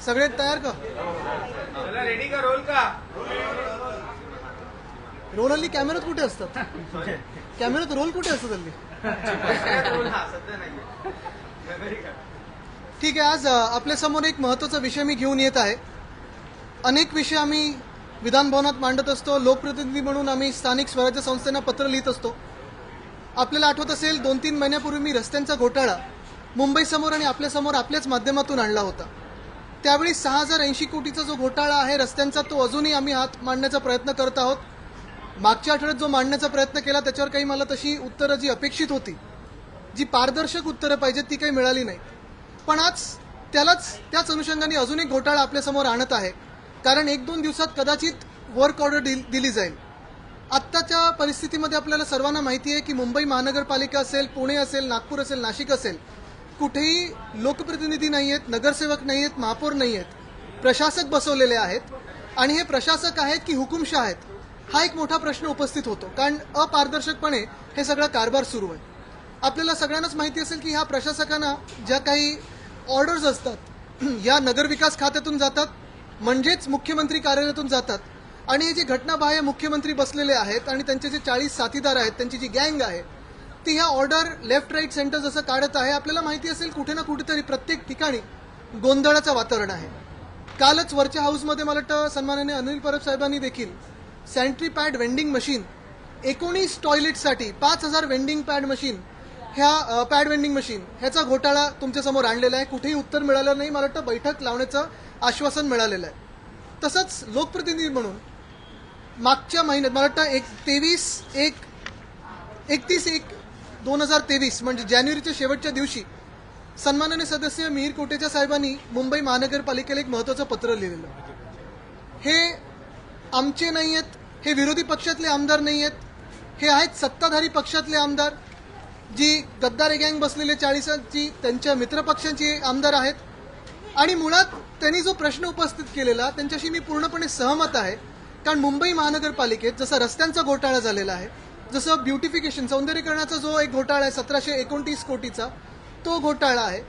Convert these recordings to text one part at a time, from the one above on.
सगळे तयार का? चला रेडी का रोल का? रोल हल्ली कॅमेऱ्यात कुठे असतात? कॅमेऱ्यात रोल कुठे असतात हल्ली? रोल हा सध्या नाही. ठीक आहे, आज आपल्या समोर एक महत्त्वाचा विषय मी घेऊन येत आहे. अनेक विषय आम्ही विधान भवनात मांडत असतो. लोकप्रतिनिधी म्हणून आम्ही स्थानिक स्वराज्य संस्थांना पत्र लिहित असतो. आपल्याला आठवत असेल 2-3 महिन्यापूर्वी मी रस्त्यांचा घोटाळा मुंबईसमोर आणि आपल्यासमोर आपल्याच माध्यमातून आणला होता. त्यावेळी 6080 कोटीचा जो घोटाळा आहे रस्त्यांचा, तो अजूनही आम्ही हात मांडण्याचा प्रयत्न करत आहोत. मागच्या आठवड्यात जो मांडण्याचा प्रयत्न केला त्याच्यावर काही मला तशी उत्तरं जी अपेक्षित होती, जी पारदर्शक उत्तरं पाहिजेत, ती काही मिळाली नाही. पण आज त्याच अनुषंगाने अजून एक घोटाळा आपल्यासमोर आणत आहे. कारण 1-2 दिवसात कदाचित वर्क ऑर्डर दिली जाईल. आत्ताच्या परिस्थितीमध्ये आपल्याला सर्वांना माहिती आहे की मुंबई महानगरपालिका असेल, पुणे असेल, नागपूर असेल, नाशिक असेल, कुठेही लोकप्रतिनिधी नाही आहेत, नगरसेवक नाही आहेत, महापौर नाही आहेत, प्रशासक बसवलेले आहेत. आणि हे प्रशासक आहेत की हुकुमशाह आहेत, हा एक मोठा प्रश्न उपस्थित होतो. कारण अपारदर्शकपणे हे सगळं कारभार सुरू आहे. आपल्याला सगळ्यांनाच माहिती असेल की ह्या प्रशासकांना ज्या काही ऑर्डर्स असतात या नगरविकास खात्यातून जातात, म्हणजेच मुख्यमंत्री कार्यालयातून जातात. आणि हे जे घटनाबाह्य मुख्यमंत्री बसलेले आहेत आणि त्यांचे जे 40 साथीदार आहेत, त्यांची जी गँग आहे, ती ह्या ऑर्डर लेफ्ट राईट सेंटर जसं काढत आहे. आपल्याला माहिती असेल कुठे ना कुठेतरी प्रत्येक ठिकाणी गोंधळाचं वातावरण आहे. कालच वरच्या हाऊसमध्ये मला वाटतं सन्माननीय अनिल परब साहेबांनी देखील sanitary pad vending machine 19 टॉयलेटसाठी 5000 vending pad machine vending machine ह्याचा घोटाळा तुमच्यासमोर आणलेला आहे. कुठेही उत्तर मिळालं नाही. मला वाटतं बैठक लावण्याचं आश्वासन मिळालेलं आहे. तसंच लोकप्रतिनिधी म्हणून मागच्या महिन्यात मला वाटतं 31/1/2023 म्हणजे जानेवारीच्या शेवटच्या दिवशी सन्माननीय सदस्य मिहीर कोटेचा साहेबांनी मुंबई महानगरपालिकेला एक महत्त्वाचं पत्र लिहिलेलं. हे आमचे नाही आहेत, हे विरोधी पक्षातले आमदार नाही आहेत, हे आहेत सत्ताधारी पक्षातले आमदार, जी गद्दार गँग बसलेले 40ची त्यांच्या मित्रपक्षांची आमदार आहेत. आणि मुळात त्यांनी जो प्रश्न उपस्थित केलेला त्यांच्याशी मी पूर्णपणे सहमत आहे. कारण मुंबई महानगरपालिकेत जसा रस्त्यांचा घोटाळा झालेला आहे, जसं ब्युटिफिकेशन सौंदर्यीकरणाचा जो एक घोटाळा आहे 1729 कोटीचा, तो घोटाळा आहे.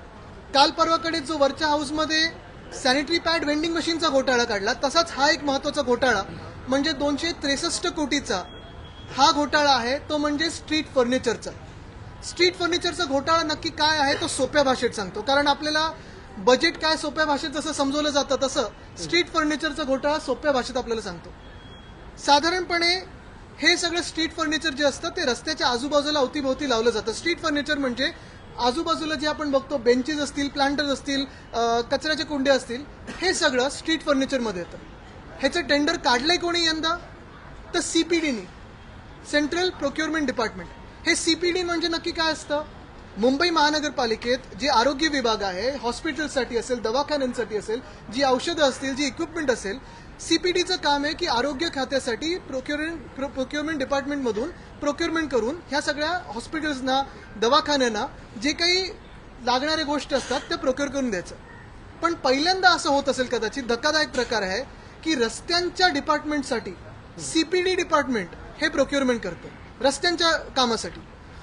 काल परवाकडे जो वरच्या हाऊसमध्ये सॅनिटरी पॅड वेंडिंग मशीनचा घोटाळा काढला, तसाच हा एक महत्त्वाचा घोटाळा म्हणजे 263 कोटीचा हा घोटाळा आहे. तो म्हणजे स्ट्रीट फर्निचरचा घोटाळा नक्की काय आहे तो सोप्या भाषेत सांगतो. कारण आपल्याला बजेट काय सोप्या भाषेत जसं समजवलं जातं तसं स्ट्रीट फर्निचरचा घोटाळा सोप्या भाषेत आपल्याला सांगतो. साधारणपणे हे सगळं स्ट्रीट फर्निचर जे असतं ते रस्त्याच्या आजूबाजूला अवतीभोवती लावलं जातं. स्ट्रीट फर्निचर म्हणजे आजूबाजूला जे आपण बघतो बेंचेस असतील, प्लांटर्स असतील, कचऱ्याचे कुंडे असतील, हे सगळं स्ट्रीट फर्निचरमध्ये येतं. ह्याचं टेंडर काढलंय कोणी यंदा? तर CPDनी, सेंट्रल प्रोक्युरमेंट डिपार्टमेंट. हे CPD म्हणजे नक्की काय असतं? मुंबई महानगरपालिकेत जे आरोग्य विभाग आहे, हॉस्पिटलसाठी असेल, दवाखान्यांसाठी असेल, जी औषधं असतील, जी इक्विपमेंट असेल, CPDचं काम आहे की आरोग्य खात्यासाठी प्रोक्युरमेंट डिपार्टमेंटमधून प्रोक्युरमेंट करून ह्या सगळ्या हॉस्पिटल्सना, दवाखान्यांना जे काही लागणाऱ्या गोष्टी असतात त्या प्रोक्युअर करून द्यायचं. पण पहिल्यांदा असं होत असेल, कदाचित धक्कादायक प्रकार आहे की रस्त्यांच्या डिपार्टमेंटसाठी CPD डिपार्टमेंट हे प्रोक्युरमेंट करतं रस्त्यांच्या कामासाठी.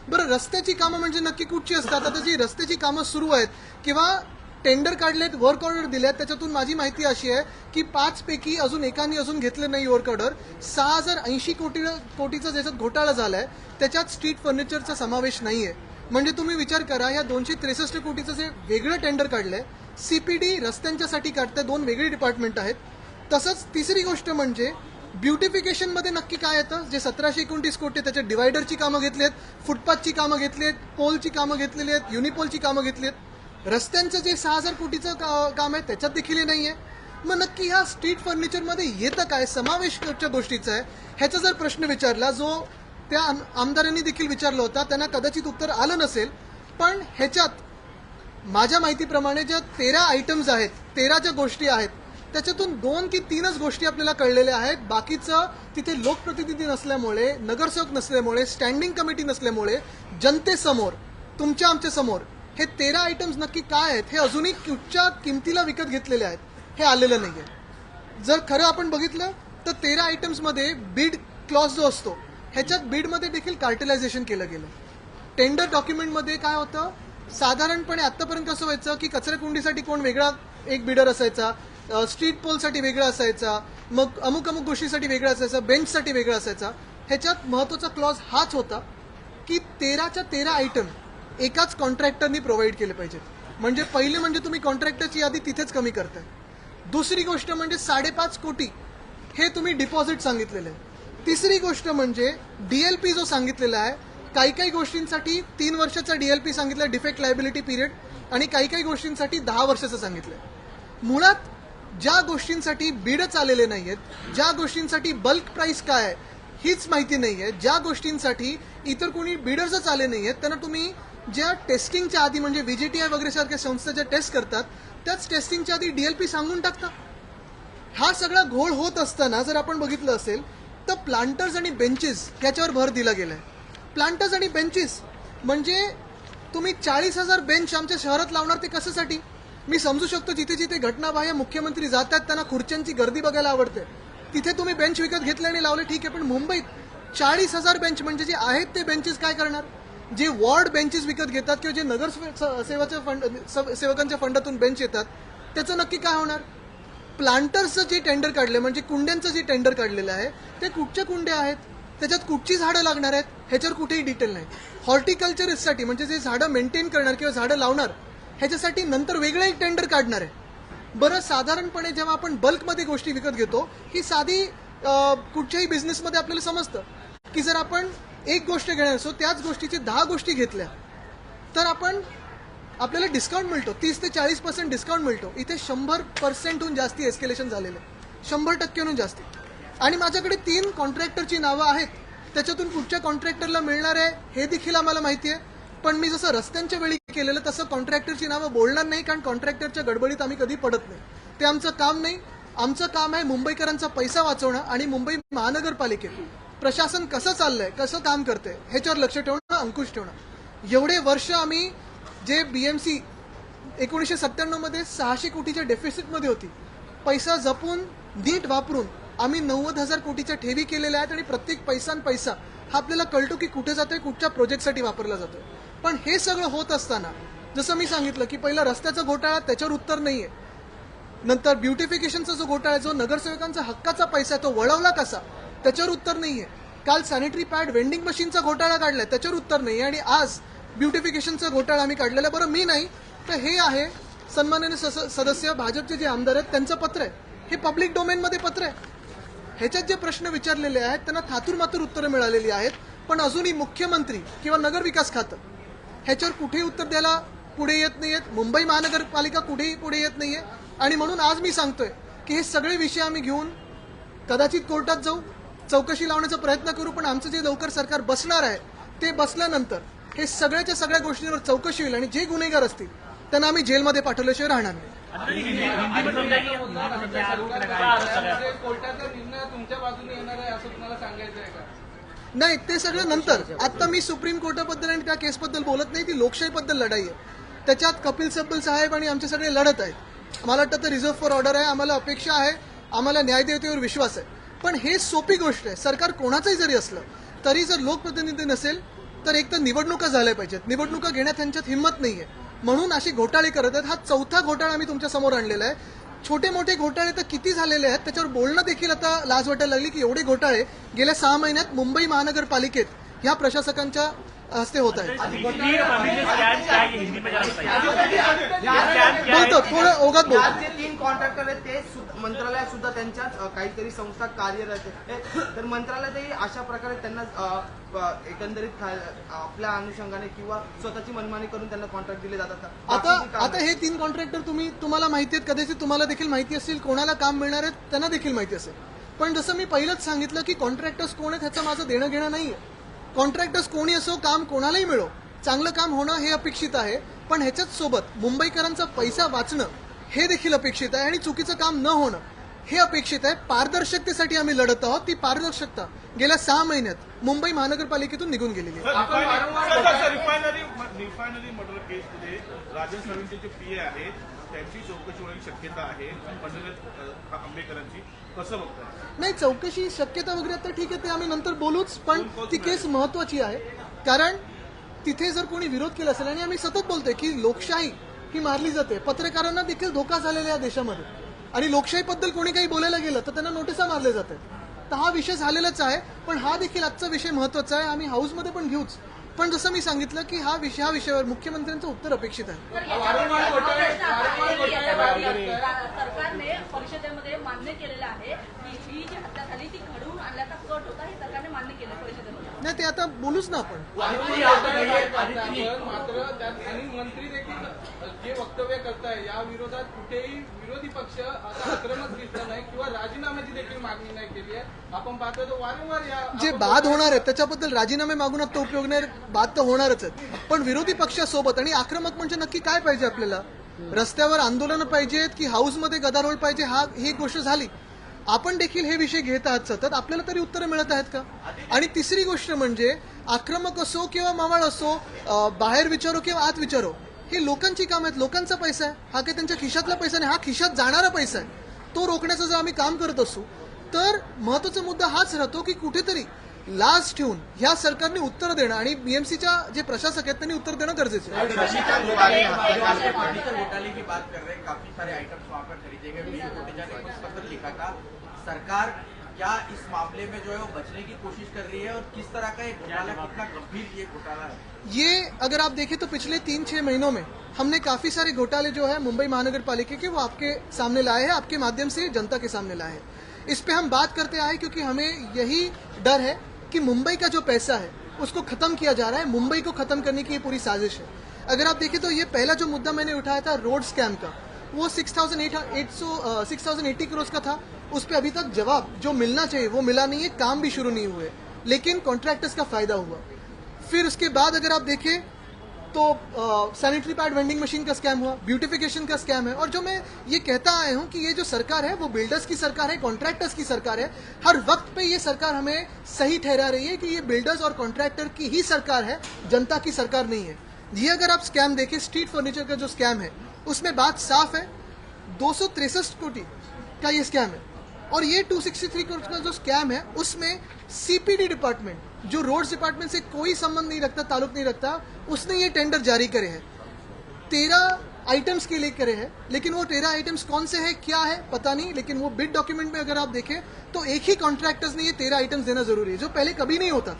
बरं, रस्त्याची कामं म्हणजे नक्की कुठची असतात? आता जी रस्त्याची कामं सुरू आहेत किंवा टेंडर काढलेत, वर्क ऑर्डर दिल्यात, त्याच्यातून माझी माहिती अशी आहे की 5 पैकी अजून एकाने अजून घेतलं नाही वर्क ऑर्डर. 6080 कोटीचा ज्याच्यात घोटाळा झालाय त्याच्यात स्ट्रीट फर्निचरचा समावेश नाहीये. म्हणजे तुम्ही विचार करा, या 263 कोटीचं जे वेगळं टेंडर काढलंय CPD रस्त्यांच्यासाठी काढतंय, 2 वेगळी डिपार्टमेंट आहेत. तसंच तिसरी गोष्ट म्हणजे ब्युटिफिकेशनमध्ये नक्की काय येतं? जे 1729 कोटी त्याच्यात डिवायडरची कामं घेतलीत, फुटपाथची कामं घेतलीत, पोलची कामं घेतलेली आहेत, युनिपोलची कामं घेतलीत. रस्त्यांचं जे 6000 कोटीचं काम आहे त्याच्यात देखील नाहीये. मग नक्की ह्या स्ट्रीट फर्निचरमध्ये येतं काय? समावेशच्या गोष्टीचा आहे. ह्याचा जर प्रश्न विचारला, जो त्या आमदारांनी देखील विचारला होता, त्यांना कदाचित उत्तर आलं नसेल. पण ह्याच्यात माझ्या माहितीप्रमाणे ज्या 13 आयटम्स आहेत, 13 ज्या गोष्टी आहेत, त्याच्यातून 2 की 3च गोष्टी आपल्याला कळलेल्या आहेत. बाकीचं तिथे लोकप्रतिनिधी नसल्यामुळे, नगरसेवक नसल्यामुळे, स्टँडिंग कमिटी नसल्यामुळे जनतेसमोर, तुमच्या आमच्या समोर हे 13 आयटम्स नक्की काय आहेत हे अजूनही कुठच्या किमतीला विकत घेतलेले आहेत हे आलेलं नाहीये. जर खरं आपण बघितलं तर 13 आयटम्समध्ये बीड क्लॉज जो असतो ह्याच्यात बीडमध्ये देखील कार्टेलायझेशन केलं गेलं. टेंडर डॉक्युमेंटमध्ये काय होतं, साधारणपणे आतापर्यंत कसं व्हायचं की कचराकुंडीसाठी कोण वेगळा एक बिडर असायचा, स्ट्रीट पोलसाठी वेगळा असायचा, मग अमुक अमुक गोष्टीसाठी वेगळा असायचा, बेंचसाठी वेगळा असायचा. ह्याच्यात महत्वाचा क्लॉज हाच होता की 13च्या 13 आयटम एकाच कॉन्ट्रॅक्टरनी प्रोव्हाइड केले पाहिजेत. म्हणजे पहिले म्हणजे तुम्ही कॉन्ट्रॅक्टरची यादी तिथेच कमी करताय. दुसरी गोष्ट म्हणजे 5.5 कोटी हे तुम्ही डिपॉझिट सांगितलेलं आहे. तिसरी गोष्ट म्हणजे डीएलपी जो सांगितलेला आहे, काही काही गोष्टींसाठी 3 वर्षाचा डीएलपी सांगितलं, डिफेक्ट लायबिलिटी पिरियड, आणि काही काही गोष्टींसाठी 10 वर्षाचं सांगितलंय. मुळात ज्या गोष्टींसाठी बिडच आलेले नाहीयेत, ज्या गोष्टींसाठी बल्क प्राइस काय आहे हीच माहिती नाहीये, ज्या गोष्टींसाठी इतर कोणी बिडर्सच आले नाहीयेत, त्यांना तुम्ही ज्या टेस्टिंगच्या आधी म्हणजे व्हीजीटीआय वगैरे सारख्या संस्था ज्या टेस्ट करतात त्याच टेस्टिंगच्या आधी डीएलपी सांगून टाकता. हा सगळा घोळ होत असताना जर आपण बघितलं असेल तर प्लांटर्स आणि बेंचेस ह्याच्यावर भर दिला गेलाय. प्लांटर्स आणि बेंचेस म्हणजे तुम्ही 40,000 बेंच आमच्या शहरात लावणार ते कशासाठी? मी समजू शकतो जिथे जिथे घटनाबाह्य मुख्यमंत्री जातात त्यांना खुर्च्यांची गर्दी बघायला आवडते, तिथे तुम्ही बेंच विकत घेतले आणि लावले ठीक आहे, पण मुंबईत 40,000 बेंच म्हणजे जे आहेत ते बेंचेस काय करणार? जे वॉर्ड बेंचेस विकत घेतात किंवा जे नगर सेवकांच्या फंडातून बेंच येतात त्याचं नक्की काय होणार? प्लांटर्सचं जे टेंडर काढले म्हणजे कुंड्यांचं जे टेंडर काढलेलं आहे ते कुठच्या कुंड्या आहेत, त्याच्यात कुठची झाडं लागणार आहेत ह्याच्यावर कुठेही डिटेल नाही. हॉर्टिकल्चरिस्टसाठी म्हणजे जे झाडं मेंटेन करणार किंवा झाडं लावणार ह्याच्यासाठी नंतर वेगळं एक टेंडर काढणार आहे. बरं, साधारणपणे जेव्हा आपण बल्कमध्ये गोष्टी विकत घेतो ही साधी कुठच्याही बिझनेसमध्ये आपल्याला समजतं की जर आपण एक गोष्ट घेणार असो त्याच गोष्टीची 10 गोष्टी घेतल्या तर आपल्याला डिस्काउंट मिळतो, 30 ते 40% डिस्काउंट मिळतो. इथे 100%हून जास्ती एस्केलेशन झालेलं आहे, 100%हून जास्ती. आणि माझ्याकडे 3 कॉन्ट्रॅक्टरची नावं आहेत, त्याच्यातून कुठच्या कॉन्ट्रॅक्टरला मिळणार आहे हे देखील आम्हाला माहिती आहे. पण मी जसं रस्त्यांच्या वेळी केलेलं तसं कॉन्ट्रॅक्टरची नावं बोलणार नाही, कारण कॉन्ट्रॅक्टरच्या गडबडीत आम्ही कधी पडत नाही. ते आमचं काम नाही. आमचं काम आहे मुंबईकरांचा पैसा वाचवणं आणि मुंबई महानगरपालिकेत प्रशासन कसं चाललंय, कसं काम करतंय ह्याच्यावर लक्ष ठेवणं, अंकुश ठेवणं. एवढे वर्ष आम्ही जे बीएमसी 1997 मध्ये 600 कोटीच्या डेफिसिटमध्ये होती, पैसा जपून नीट वापरून आम्ही 90,000 कोटीच्या ठेवी केलेल्या आहेत आणि प्रत्येक पैसा हा आपल्याला कळतो की कुठे जातोय, कुठच्या प्रोजेक्टसाठी वापरला जातोय. पण हे सगळं होत असताना जसं मी सांगितलं की पहिला रस्त्याचा घोटाळा त्याच्यावर उत्तर नाहीये, नंतर ब्युटिफिकेशनचा जो घोटाळा आहे, जो नगरसेवकांचा हक्काचा पैसा आहे तो वळवला कसा त्याच्यावर उत्तर नाहीये. काल सॅनिटरी पॅड वेंडिंग मशीनचा घोटाळा काढलाय त्याच्यावर उत्तर नाहीये, आणि आज ब्युटिफिकेशनचा घोटाळा आम्ही काढलेला. बरं, मी नाही तर हे आहे सन्माननीय सदस्य भाजपचे जे आमदार आहेत त्यांचं पत्र आहे, हे पब्लिक डोमेनमध्ये पत्र आहे. ह्याच्यात जे प्रश्न विचारलेले आहेत त्यांना थातूरमातूर उत्तरं मिळालेली आहेत, पण अजूनही मुख्यमंत्री किंवा नगर विकास खातं ह्याच्यावर कुठेही उत्तर द्यायला पुढे येत नाहीयेत. मुंबई महानगरपालिका कुठेही पुढे येत नाहीये. आणि म्हणून आज मी सांगतोय की हे सगळे विषय आम्ही घेऊन कदाचित कोर्टात जाऊ, चौकशी लावण्याचा प्रयत्न करू, पण आमचं जे लवकर सरकार बसणार आहे ते बसल्यानंतर हे सगळ्याच्या सगळ्या गोष्टींवर चौकशी होईल आणि जे गुन्हेगार असतील त्यांना आम्ही जेलमध्ये पाठवल्याशिवाय राहणार नाही. कोर्टाचा निर्णय तुमच्या बाजूने येणार आहे असं तुम्हाला सांगायचं आहे का? नाही, ते सगळं नंतर. आता मी सुप्रीम कोर्टाबद्दल आणि त्या केसबद्दल बोलत नाही, ती लोकशाहीबद्दल लढाई आहे. त्याच्यात कपिल सिब्बल साहेब आणि आमचे सगळे लढत आहेत. मला वाटतं तर रिझर्व्ह फॉर ऑर्डर आहे, आम्हाला अपेक्षा आहे, आम्हाला न्यायदेवतेवर विश्वास आहे. पण हे सोपी गोष्ट आहे. सरकार कोणाचंही जरी असलं तरी जर लोकप्रतिनिधी नसेल तर एक तर निवडणुका झाल्या पाहिजेत, निवडणुका घेण्यात त्यांच्यात हिंमत नाहीये, म्हणून असे घोटाळे करत आहेत. हा 4था घोटाळा आम्ही तुमच्या समोर आणलेला आहे. छोटे मोठे घोटाळे तर किती झालेले आहेत त्याच्यावर बोलणं देखील आता लाज वाटायला लागली की एवढे घोटाळे गेल्या 6 महिन्यात मुंबई महानगरपालिकेत ह्या प्रशासकांच्या हस्ते होत आहेत. बोलतो थोडं ओघात बोल. जे 3 कॉन्ट्रॅक्टर आहेत ते मंत्रालयात सुद्धा त्यांच्याच काहीतरी संस्था कार्यरत आहे, तर मंत्रालयातही अशा प्रकारे त्यांना एकंदरीत आपल्या अनुषंगाने किंवा स्वतःची मनमानी करून त्यांना कॉन्ट्रॅक्ट दिले जातात. आता हे 3 कॉन्ट्रॅक्टर तुम्हाला माहिती आहेत, कदाचित तुम्हाला देखील माहिती असेल, कोणाला काम मिळणार आहे त्यांना देखील माहिती असेल. पण जसं मी पहिलंच सांगितलं की कॉन्ट्रॅक्टर्स कोण आहेत ह्याचं माझं देणं घेणं नाहीये. कॉन्ट्रॅक्टर्स कोणी असो, काम कोणालाही मिळो, चांगलं काम होणं हे अपेक्षित आहे, पण ह्याच्याच सोबत मुंबईकरांचा पैसा वाचणं हे देखील अपेक्षित आहे आणि चुकीचं काम न होणं हे अपेक्षित आहे. पारदर्शकतेसाठी आम्ही लढत आहोत. ती पारदर्शकता गेल्या 6 महिन्यात मुंबई महानगरपालिकेतून निघून गेलेली आहे. रिफायनरी मर्डर केसमध्ये राजन सर्वेंचे जे पीए आहेत त्यांची चौकशी होण्याची शक्यता आहे, आंबेकरांची कसं बघताय? नाही, चौकशी शक्यता वगैरे तर ठीक आहे, ते आम्ही नंतर बोलूच, पण ती केस महत्वाची आहे. कारण तिथे जर कोणी विरोध केला असेल, आणि आम्ही सतत बोलतोय की लोकशाही ही मारली जाते. पत्रकारांना देखील धोका झालेला आहे देशामध्ये आणि लोकशाहीबद्दल कोणी काही बोलायला गेलं तर त्यांना नोटिसा मारल्या जातात. तर हा विषय झालेलाच आहे, पण हा देखील आजचा विषय महत्वाचा आहे. आम्ही हाऊसमध्ये पण घेऊच, पण जसं मी सांगितलं की ह्या विषयावर मुख्यमंत्र्यांचं उत्तर अपेक्षित आहे. सरकारने परिषदेमध्ये मान्य केलेलं आहे की ही जी हत्या झाली ती घडवून आणल्याचा कट होता, हे सरकारने मान्य केलं परिषदेमध्ये. नाही, ते आता बोलूच ना आपण. मात्र त्यात आणि मंत्री देखील जे वक्तव्य करताय या विरोधात कुठेही विरोधी पक्ष आता आक्रमक दिसला नाही किंवा राजीनाम्याची देखील मागणी नाही केली आहे. आपण पाहतो तर वारंवार या जे बाद होणार आहेत त्याच्याबद्दल राजीनामे मागून आता उपयोग नाही, बाद तर होणारच आहेत. पण विरोधी पक्षासोबत आणि आक्रमक म्हणजे नक्की काय पाहिजे आपल्याला? रस्त्यावर आंदोलनं पाहिजेत की हाऊसमध्ये गदारोळ पाहिजे? ही गोष्ट झाली. आपण देखील हे विषय घेत आहात सतत, आपल्याला तरी उत्तरं मिळत आहेत का? आणि तिसरी गोष्ट म्हणजे आक्रमक असो किंवा मावळ असो, बाहेर विचारो किंवा आत विचारो, हे लोकांची काम आहेत, लोकांचा पैसा आहे. हा काही त्यांच्या खिशातला पैसा नाही, हा खिशात जाणारा पैसा आहे. तो रोखण्याचं जर आम्ही काम करत असू तर महत्वाचा मुद्दा हाच राहतो की कुठेतरी लाज ठेवून ह्या सरकारने उत्तर देणं आणि बीएमसीच्या जे प्रशासक आहेत त्यांनी उत्तर देणं गरजेचं आहे. घोटाले की बात कर रहे हैं, काफी सारे आइटम्स वहाँ पर खरीदे गए. बीच कोटेचा ने कुछ पत्र लिखा था. सरकार क्या इस मामले में जो है वो बचने की कोशिश कर रही है और किस तरह का ये घोटाला, कितना गंभीर ये घोटाला है? ये अगर आप देखें तो पिछले 3-6 महीनों में हमने काफी सारे घोटाले जो है मुंबई महानगर पालिका के वो आपके सामने लाए हैं, आपके माध्यम से जनता के सामने लाए हैं. इस पे हम बात करते आए क्योंकि हमें यही डर है कि मुंबई का जो पैसा है उसको खत्म किया जा रहा है. मुंबई को खत्म करने की ये पूरी साजिश है. अगर आप देखें तो ये पहला जो मुद्दा मैंने उठाया था रोड स्कैम का, वो 6,080 करोड़ का था. उस पर अभी तक जवाब जो मिलना चाहिए वो मिला नहीं है, काम भी शुरू नहीं हुए, लेकिन कॉन्ट्रैक्टर्स का फायदा हुआ. फिर उसके बाद अगर आप देखें तो सैनिटरी पैड वेंडिंग मशीन का स्कैम हुआ, ब्यूटिफिकेशन का स्कैम है. और जो मैं ये कहता आया हूं कि ये जो सरकार है वो बिल्डर्स की सरकार है, कॉन्ट्रैक्टर्स की सरकार है. हर वक्त पे ये सरकार हमें सही ठहरा रही है कि ये बिल्डर्स और कॉन्ट्रैक्टर की ही सरकार है, जनता की सरकार नहीं है. ये अगर आप स्कैम देखें, स्ट्रीट फर्नीचर का जो स्कैम है उसमें बात साफ है, 263 कोटी का ये स्कैम है. और ये 263 करोड़ का जो स्कैम है उसमें सीपीडी डिपार्टमेंट, जो रोड्स डिपार्टमेंट से कोई संबंध नहीं रखता, ताल्लुक नहीं रखता, उसने ये टेंडर जारी करे हैं. 13 आइटम्स के लिए करे हैं, लेकिन वो 13 आइटम्स कौन से हैं, क्या है पता नहीं. लेकिन वो बिड डॉक्यूमेंट में अगर आप देखें तो एक ही कॉन्ट्रैक्टर्स ने ये 13 आइटम्स देना जरूरी है, जो पहले कभी नहीं होता.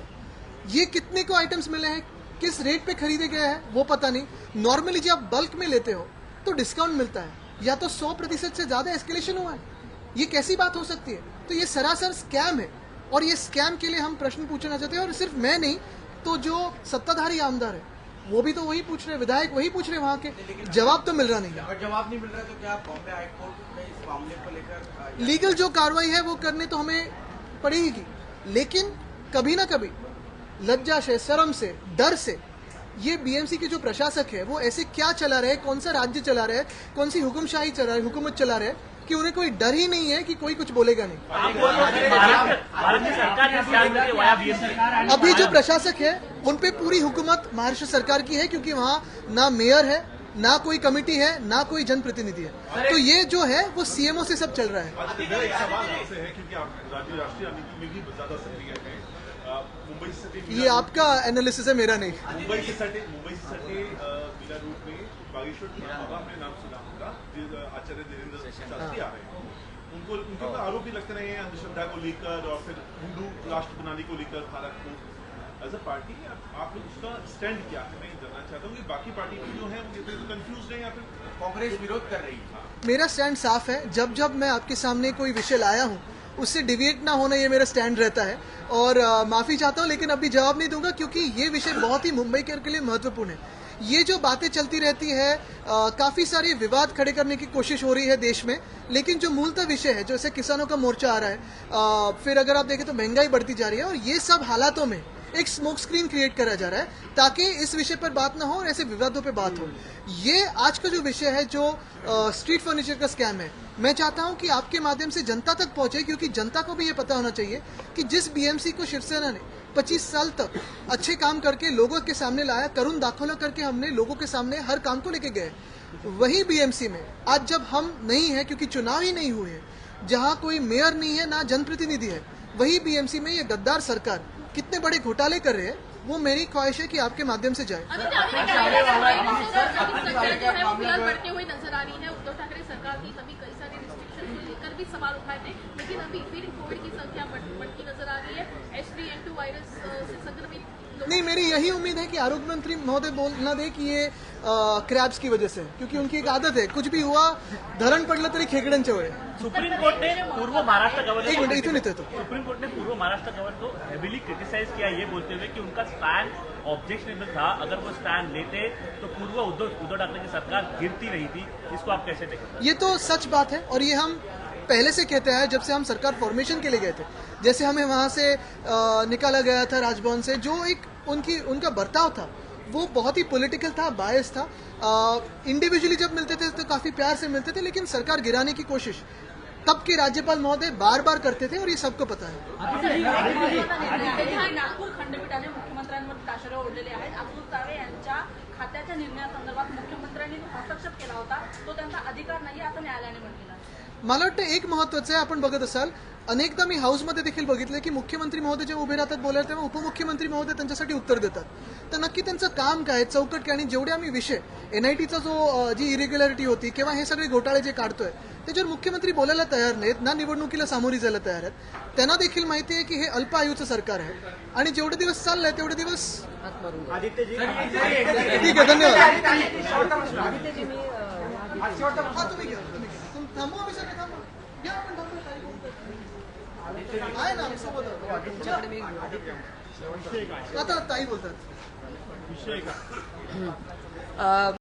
ये कितने को आइटम्स मिले हैं, किस रेट पे खरीदे गए हैं वो पता नहीं. नॉर्मली जब आप बल्क में लेते हो तो डिस्काउंट मिलता है, या तो 100% से ज्यादा एस्केलेशन हुआ है. ये कैसी बात हो सकती है? तो ये सरासर स्कैम है और ये स्कैम के लिए हम प्रश्न पूछना चाहते हैं. और सिर्फ मैं नहीं तो जो सत्ताधारी आमदार है वो भी तो वही पूछ रहे, विधायक वही पूछ रहे, वहाँ के जवाब तो मिल रहा नहीं है. अगर जवाब नहीं मिल रहा तो क्या बॉम्बे हाईकोर्ट में इस मामले को लेकर लीगल जो कार्रवाई है वो करने तो हमें पड़ेगी, लेकिन कभी ना कभी लज्जा से, शर्म से, डर से ये बीएमसी के जो प्रशासक है वो ऐसे क्या चला रहे हैं, कौन सा राज्य चला रहे हैं, कौन सी हुकुमशाही चला रहे, हुकूमत चला रहे हैं कि उन्हें कोई डर ही नहीं है कि कोई कुछ बोलेगा नहीं. अभी जो प्रशासक है उन पे पूरी हुकूमत महाराष्ट्र सरकार की है, क्योंकि वहाँ ना मेयर है, ना कोई कमेटी है, ना कोई जनप्रतिनिधि है. तो ये जो है वो सीएमओ से सब चल रहा है. एक सवाल आपसे है क्योंकि आप राष्ट्रीय राजनीति में भी ज्यादा सक्रिय हैं. मुंबई से सटे ये आपका एनालिसिस है, मेरा नहीं. मुंबई से सटे मीरा रोड में बागेश्वर की बाबा आपने नाम सुना होगा, आचार्य धीरेन्द्र शास्त्री आ रहे हैं. उनके ऊपर आरोप भी लगते रहे हैं अंधश्रद्धा को लेकर और फिर हिंदू राष्ट्र बनाने को लेकर भारत को. एज अ पार्टी आप उसका स्टैंड क्या है? मैं जानना चाहता हूँ कि बाकी पार्टी जो है वो कंफ्यूज है या फिर कांग्रेस विरोध कर रही है? मेरा स्टैंड साफ है. जब मैं आपके सामने कोई विषय लाया हूँ उससे डिविएट ना होना, ये मेरा स्टैंड रहता है. और माफी चाहता हूँ, लेकिन अभी जवाब नहीं दूंगा क्योंकि ये विषय बहुत ही मुंबई के लिए महत्वपूर्ण है. ये जो बातें चलती रहती है, काफी सारे विवाद खड़े करने की कोशिश हो रही है देश में, लेकिन जो मूलतः विषय है, जैसे किसानों का मोर्चा आ रहा है, फिर अगर आप देखें तो महंगाई बढ़ती जा रही है, और ये सब हालातों में एक स्मोक स्क्रीन क्रिएट करा जा रहा है ताकि इस विषय पर बात ना हो और ऐसे विवादों पे बात हो. ये आज का जो विषय है, जो स्ट्रीट फर्नीचर का स्कैम है, मैं चाहता हूं कि आपके माध्यम से जनता तक पहुंचे, क्योंकि जनता को भी ये पता होना चाहिए कि जिस बीएमसी को शिवसेना ने 25 साल तक अच्छे काम करके लोगों के सामने लाया, करुण दाखिला करके हमने लोगों के सामने हर काम को लेके गए, वही बीएमसी में आज जब हम नहीं है, क्योंकि चुनाव ही नहीं हुए हैं, जहां कोई मेयर नहीं है, ना जनप्रतिनिधि है, वही बीएमसी में ये गद्दार सरकार कितने बड़े घोटाले कर रहे हैं वो मेरी ख्वाहिश है कि आपके माध्यम से जाए। सरकार जो है वो फिलहाल बढ़ते हुए नजर आ रही है। उद्धव ठाकरे सरकार की तभी कई सारे रिस्ट्रिक्शन को लेकर भी सवाल उठाए थे, लेकिन अभी फिर कोविड की संख्या बढ़ती नजर आ रही है। H3N2 वायरस से संक्रमित नहीं, मेरी यही उम्मीद है कि आरोग्य मंत्री महोदय बोल ना दे कि ये क्रैब्स की वजह से, क्योंकि उनकी एक आदत है, कुछ भी हुआ धरण पडलं तरी खेकड्यांच्या वे। सुप्रीम कोर्ट ने पूर्व महाराष्ट्र गवर्नर एक मिनट इथून येतोय तो। सुप्रीम कोर्ट ने पूर्व महाराष्ट्र गवर्नर को हेविली क्रिटिसाइज किया ये बोलते हुए कि उनका स्टैंड ऑब्जेक्शनेबल था। अगर वो स्टैंड लेते तो पूर्व उद्धव ठाकरे की सरकार गिरती नहीं थी। इसको आप कैसे देखते? ये तो सच बात है और ये हम पहले से कहते हैं जब से हम सरकार फॉर्मेशन के लिए गए थे। जैसे हमें वहां से निकाला गया था राजभवन से, जो एक उनका बर्ताव था वो बहुत ही पॉलिटिकल था, बायस था। इंडिविजुअली जब मिलते थे तो काफी प्यार से मिलते थे, लेकिन सरकार गिराने की कोशिश तब के राज्यपाल महोदय बार बार करते थे और ये सबको पता है। नागपूर खंडपीठाने मुख्यमंत्र्यांवर ताशेरे ओढलेले आहेत। अतुल सावे यांच्या खात्याच्या निर्णयासंदर्भात मुख्यमंत्र्यांनी हस्तक्षेप केला होता, तो त्यांचा अधिकार नाही असं न्यायालयाने म्हटलेलं आहे। मला वाटतं एक महत्वाचं आहे, आपण बघत असाल अनेकदा मी हाऊसमध्ये देखील बघितलं की मुख्यमंत्री महोदय जेव्हा उभे राहतात बोलायला तेव्हा उपमुख्यमंत्री महोदय त्यांच्यासाठी उत्तर देतात। तर नक्की त्यांचं काम काय, चौकट काय, आणि जेवढे आम्ही विषय NITचा जो जी इरेग्युलॅरिटी होती किंवा हे सगळे घोटाळे जे काढतोय त्याच्यावर मुख्यमंत्री बोलायला तयार नाहीत ना, निवडणुकीला सामोरी जायला तयार आहेत। त्यांना देखील माहिती आहे की हे अल्प आयुचं सरकार आहे आणि जेवढे दिवस चाललंय तेवढे दिवस ठीक आहे। धन्यवाद। हा, तुम्ही घ्या, थांबू आम्ही सगळे थांबू, घ्या आपण थांबू, काही बोलतोय आहे ना आम्ही सोबत आहोत। आता ताई बोलतात।